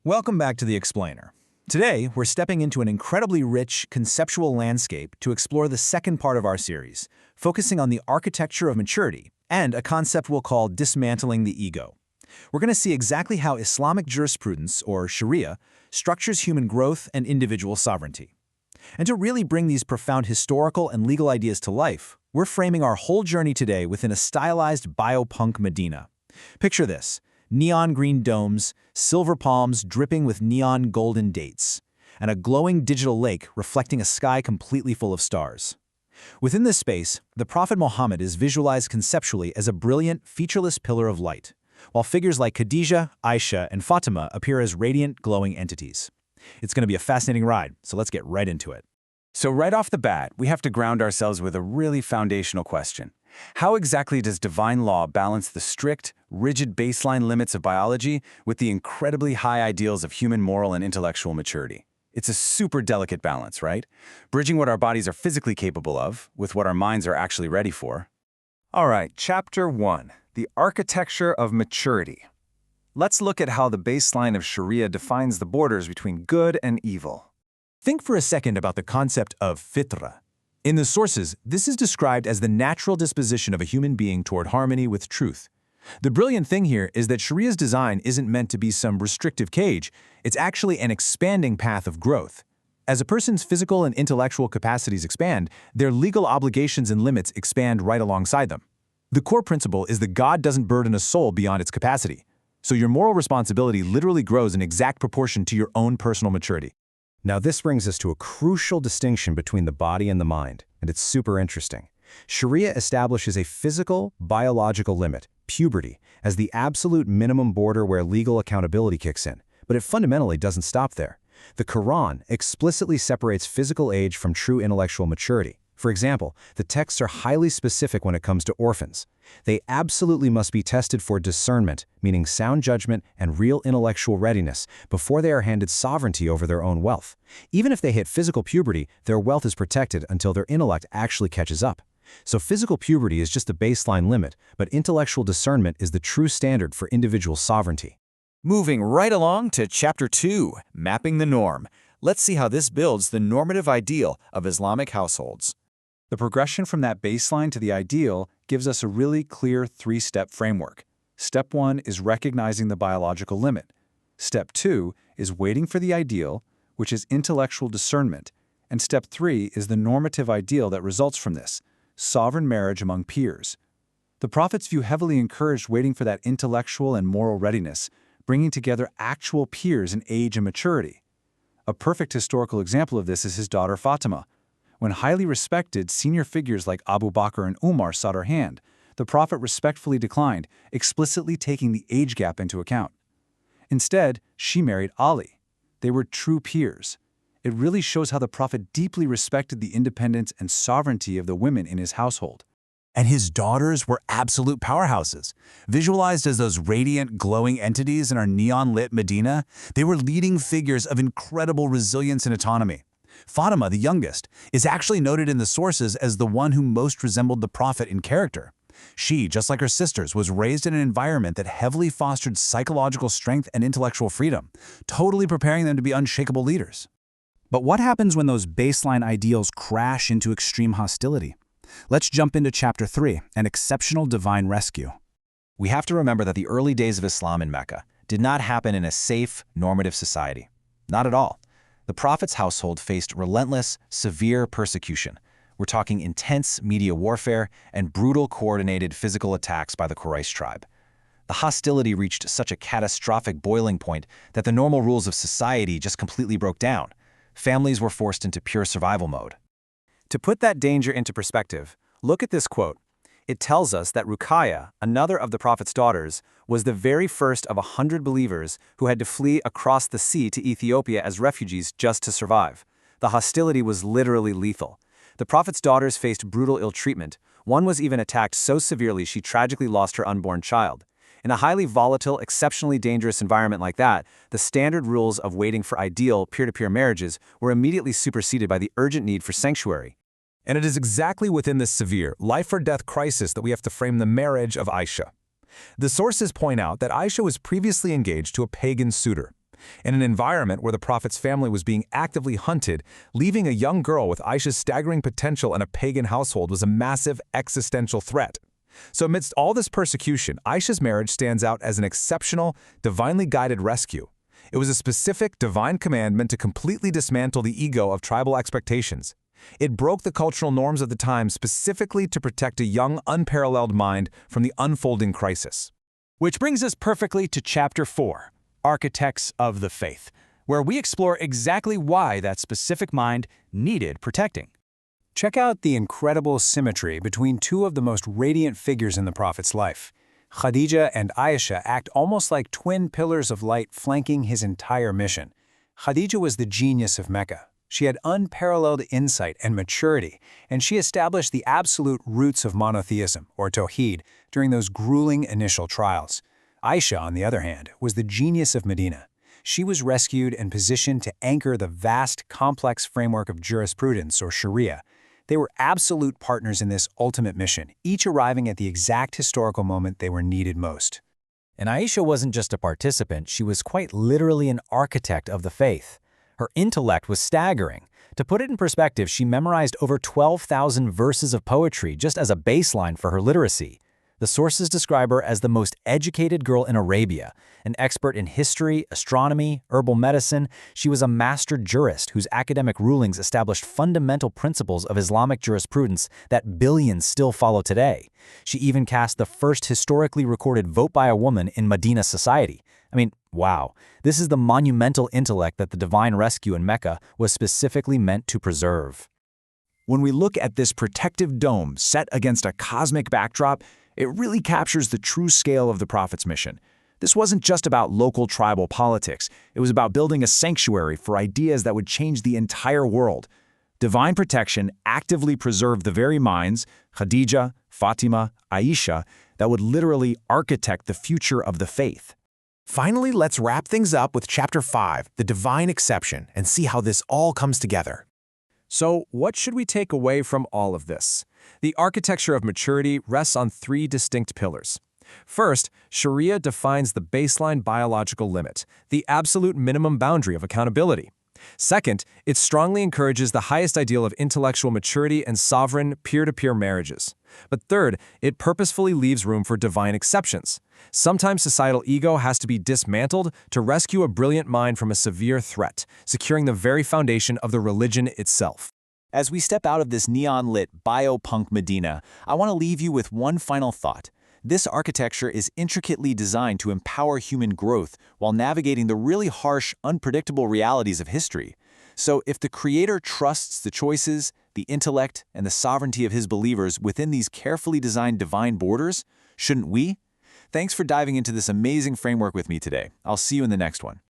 Welcome back to The Explainer. Today, we're stepping into an incredibly rich, conceptual landscape to explore the second part of our series, focusing on the architecture of maturity and a concept we'll call dismantling the ego. We're going to see exactly how Islamic jurisprudence, or Sharia, structures human growth and individual sovereignty. And to really bring these profound historical and legal ideas to life, we're framing our whole journey today within a stylized biopunk Medina. Picture this: neon green domes, silver palms dripping with neon golden dates, and a glowing digital lake reflecting a sky completely full of stars. Within this space, the Prophet Muhammad is visualized conceptually as a brilliant, featureless pillar of light, while figures like Khadija, Aisha, and Fatima appear as radiant, glowing entities. It's going to be a fascinating ride, so let's get right into it. So right off the bat, we have to ground ourselves with a really foundational question. How exactly does divine law balance the strict, rigid baseline limits of biology with the incredibly high ideals of human moral and intellectual maturity? It's a super delicate balance, right? Bridging what our bodies are physically capable of with what our minds are actually ready for. All right, Chapter 1, the architecture of maturity. Let's look at how the baseline of Sharia defines the borders between good and evil. Think for a second about the concept of fitra. In the sources, this is described as the natural disposition of a human being toward harmony with truth. The brilliant thing here is that Sharia's design isn't meant to be some restrictive cage, it's actually an expanding path of growth. As a person's physical and intellectual capacities expand, their legal obligations and limits expand right alongside them. The core principle is that God doesn't burden a soul beyond its capacity, so your moral responsibility literally grows in exact proportion to your own personal maturity. Now this brings us to a crucial distinction between the body and the mind, and it's super interesting. Sharia establishes a physical, biological limit, puberty, as the absolute minimum border where legal accountability kicks in, but it fundamentally doesn't stop there. The Quran explicitly separates physical age from true intellectual maturity. For example, the texts are highly specific when it comes to orphans. They absolutely must be tested for discernment, meaning sound judgment and real intellectual readiness, before they are handed sovereignty over their own wealth. Even if they hit physical puberty, their wealth is protected until their intellect actually catches up. So physical puberty is just the baseline limit, but intellectual discernment is the true standard for individual sovereignty. Moving right along to Chapter 2, Mapping the Norm. Let's see how this builds the normative ideal of Islamic households. The progression from that baseline to the ideal gives us a really clear three-step framework. Step 1 is recognizing the biological limit. Step 2 is waiting for the ideal, which is intellectual discernment. And Step 3 is the normative ideal that results from this, sovereign marriage among peers. The Prophet's view heavily encouraged waiting for that intellectual and moral readiness, bringing together actual peers in age and maturity. A perfect historical example of this is his daughter Fatima. When highly respected senior figures like Abu Bakr and Umar sought her hand, the Prophet respectfully declined, explicitly taking the age gap into account. Instead, she married Ali. They were true peers. It really shows how the Prophet deeply respected the independence and sovereignty of the women in his household. And his daughters were absolute powerhouses. Visualized as those radiant, glowing entities in our neon-lit Medina, they were leading figures of incredible resilience and autonomy. Fatima, the youngest, is actually noted in the sources as the one who most resembled the Prophet in character. She, just like her sisters, was raised in an environment that heavily fostered psychological strength and intellectual freedom, totally preparing them to be unshakable leaders. But what happens when those baseline ideals crash into extreme hostility? Let's jump into Chapter 3, an exceptional divine rescue. We have to remember that the early days of Islam in Mecca did not happen in a safe, normative society. Not at all. The Prophet's household faced relentless, severe persecution. We're talking intense media warfare and brutal coordinated physical attacks by the Quraysh tribe. The hostility reached such a catastrophic boiling point that the normal rules of society just completely broke down. Families were forced into pure survival mode. To put that danger into perspective, look at this quote. It tells us that Ruqayya, another of the Prophet's daughters, was the very first of 100 believers who had to flee across the sea to Ethiopia as refugees just to survive. The hostility was literally lethal. The Prophet's daughters faced brutal ill treatment. One was even attacked so severely she tragically lost her unborn child. In a highly volatile, exceptionally dangerous environment like that, the standard rules of waiting for ideal peer-to-peer marriages were immediately superseded by the urgent need for sanctuary. And it is exactly within this severe, life-or-death crisis that we have to frame the marriage of Aisha. The sources point out that Aisha was previously engaged to a pagan suitor. In an environment where the Prophet's family was being actively hunted, leaving a young girl with Aisha's staggering potential in a pagan household was a massive existential threat. So amidst all this persecution, Aisha's marriage stands out as an exceptional, divinely guided rescue. It was a specific, divine command meant to completely dismantle the ego of tribal expectations. It broke the cultural norms of the time specifically to protect a young, unparalleled mind from the unfolding crisis. Which brings us perfectly to Chapter 4, Architects of the Faith, where we explore exactly why that specific mind needed protecting. Check out the incredible symmetry between two of the most radiant figures in the Prophet's life. Khadija and Aisha act almost like twin pillars of light flanking his entire mission. Khadija was the genius of Mecca. She had unparalleled insight and maturity, and she established the absolute roots of monotheism, or Tawheed, during those grueling initial trials. Aisha, on the other hand, was the genius of Medina. She was rescued and positioned to anchor the vast, complex framework of jurisprudence, or Sharia. They were absolute partners in this ultimate mission, each arriving at the exact historical moment they were needed most. And Aisha wasn't just a participant, she was quite literally an architect of the faith. Her intellect was staggering. To put it in perspective, she memorized over 12,000 verses of poetry just as a baseline for her literacy. The sources describe her as the most educated girl in Arabia, an expert in history, astronomy, herbal medicine. She was a master jurist whose academic rulings established fundamental principles of Islamic jurisprudence that billions still follow today. She even cast the first historically recorded vote by a woman in Medina society. I mean, wow, this is the monumental intellect that the divine rescue in Mecca was specifically meant to preserve. When we look at this protective dome set against a cosmic backdrop, it really captures the true scale of the Prophet's mission. This wasn't just about local tribal politics. It was about building a sanctuary for ideas that would change the entire world. Divine protection actively preserved the very minds, Khadija, Fatima, Aisha, that would literally architect the future of the faith. Finally, let's wrap things up with Chapter 5, the divine exception, and see how this all comes together. So, what should we take away from all of this? The architecture of maturity rests on three distinct pillars. First, Sharia defines the baseline biological limit, the absolute minimum boundary of accountability. Second, it strongly encourages the highest ideal of intellectual maturity and sovereign, peer-to-peer marriages. But third, it purposefully leaves room for divine exceptions. Sometimes societal ego has to be dismantled to rescue a brilliant mind from a severe threat, securing the very foundation of the religion itself. As we step out of this neon-lit biopunk Medina, I want to leave you with one final thought. This architecture is intricately designed to empower human growth while navigating the really harsh, unpredictable realities of history. So if the Creator trusts the choices, the intellect, and the sovereignty of His believers within these carefully designed divine borders, shouldn't we? Thanks for diving into this amazing framework with me today. I'll see you in the next one.